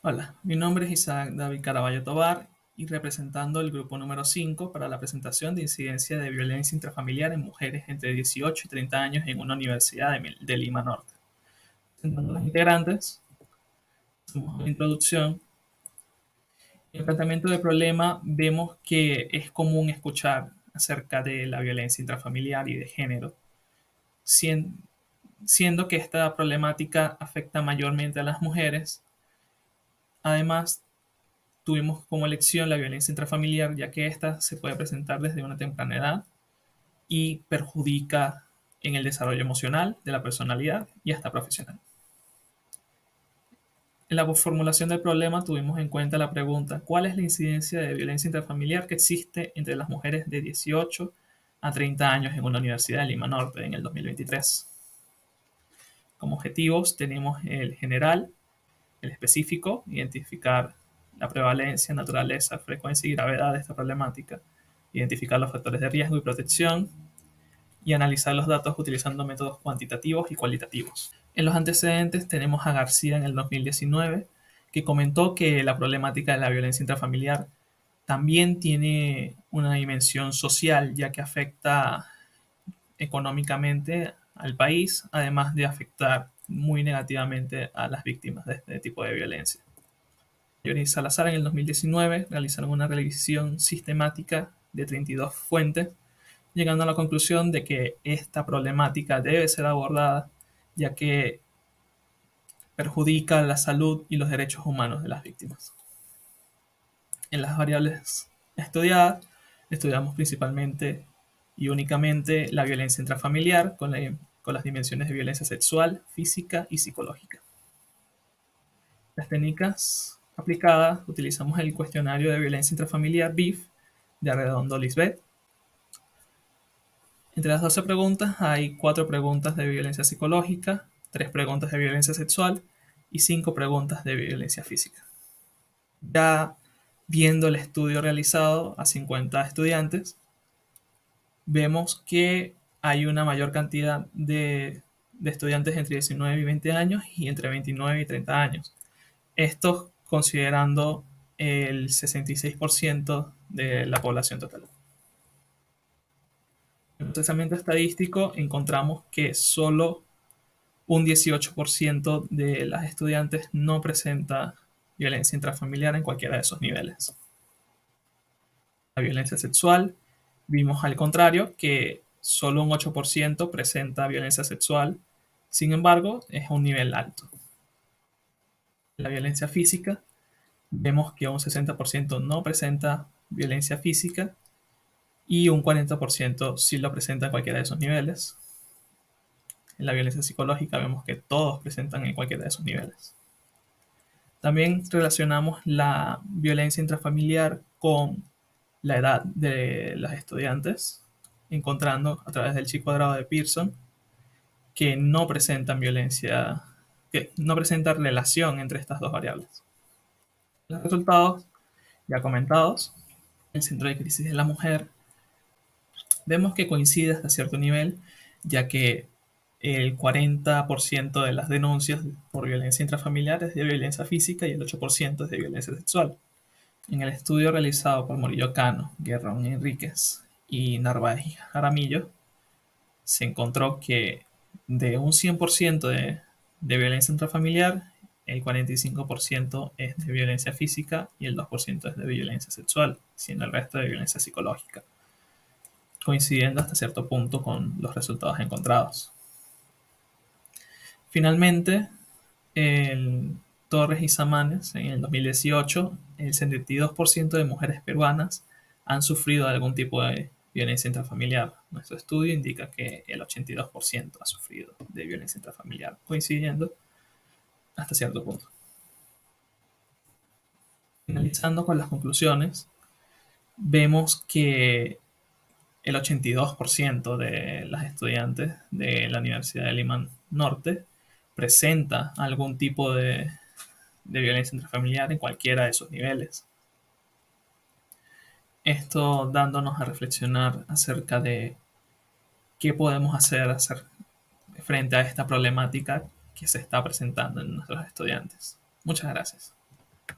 Hola, mi nombre es Isaac David Caraballo Tobar y representando el grupo número 5 para la presentación de incidencia de violencia intrafamiliar en mujeres entre 18 y 30 años en una universidad de Lima Norte. Presentando a los integrantes, hacemos una introducción. En el tratamiento del problema vemos que es común escuchar acerca de la violencia intrafamiliar y de género, siendo que esta problemática afecta mayormente a las mujeres. Además, tuvimos como elección la violencia intrafamiliar, ya que ésta se puede presentar desde una temprana edad y perjudica en el desarrollo emocional de la personalidad y hasta profesional. En la formulación del problema tuvimos en cuenta la pregunta: ¿cuál es la incidencia de violencia intrafamiliar que existe entre las mujeres de 18 a 30 años en una universidad de Lima Norte en el 2023? Como objetivos tenemos el general, el específico, identificar la prevalencia, naturaleza, frecuencia y gravedad de esta problemática, identificar los factores de riesgo y protección y analizar los datos utilizando métodos cuantitativos y cualitativos. En los antecedentes tenemos a García en el 2019, que comentó que la problemática de la violencia intrafamiliar también tiene una dimensión social, ya que afecta económicamente al país, además de afectar muy negativamente a las víctimas de este tipo de violencia. Y Salazar en el 2019 realizaron una revisión sistemática de 32 fuentes, llegando a la conclusión de que esta problemática debe ser abordada, ya que perjudica la salud y los derechos humanos de las víctimas. En las variables estudiadas, estudiamos principalmente y únicamente la violencia intrafamiliar con las dimensiones de violencia sexual, física y psicológica. Las técnicas aplicadas: utilizamos el cuestionario de violencia intrafamiliar BIF de Arredondo Lisbeth. Entre las 12 preguntas hay 4 preguntas de violencia psicológica, 3 preguntas de violencia sexual y 5 preguntas de violencia física. Ya viendo el estudio realizado a 50 estudiantes, vemos que hay una mayor cantidad de estudiantes entre 19 y 20 años y entre 29 y 30 años. Esto considerando el 66% de la población total. En el procesamiento estadístico encontramos que solo un 18% de las estudiantes no presenta violencia intrafamiliar en cualquiera de esos niveles. La violencia sexual, vimos al contrario que solo un 8% presenta violencia sexual, sin embargo es un nivel alto. La violencia física, vemos que un 60% no presenta violencia física y un 40% sí lo presenta en cualquiera de esos niveles. En la violencia psicológica vemos que todos presentan en cualquiera de esos niveles. También relacionamos la violencia intrafamiliar con la edad de las estudiantes, encontrando a través del chi-cuadrado de Pearson que no presentan violencia, que no presentan relación entre estas dos variables. Los resultados ya comentados: el centro de crisis de la mujer, vemos que coincide hasta cierto nivel, ya que el 40% de las denuncias por violencia intrafamiliar es de violencia física y el 8% es de violencia sexual. En el estudio realizado por Morillo Cano, Guerrón Enríquez y Narváez Jaramillo, se encontró que de un 100% de violencia intrafamiliar, el 45% es de violencia física y el 2% es de violencia sexual, siendo el resto de violencia psicológica, coincidiendo hasta cierto punto con los resultados encontrados. Finalmente, en Torres y Samanes, en el 2018, el 72% de mujeres peruanas han sufrido algún tipo de violencia intrafamiliar. Nuestro estudio indica que el 82% ha sufrido de violencia intrafamiliar, coincidiendo hasta cierto punto. Finalizando con las conclusiones, vemos que el 82% de las estudiantes de la Universidad de Lima Norte presenta algún tipo de violencia intrafamiliar en cualquiera de sus niveles. Esto dándonos a reflexionar acerca de qué podemos hacer frente a esta problemática que se está presentando en nuestros estudiantes. Muchas gracias.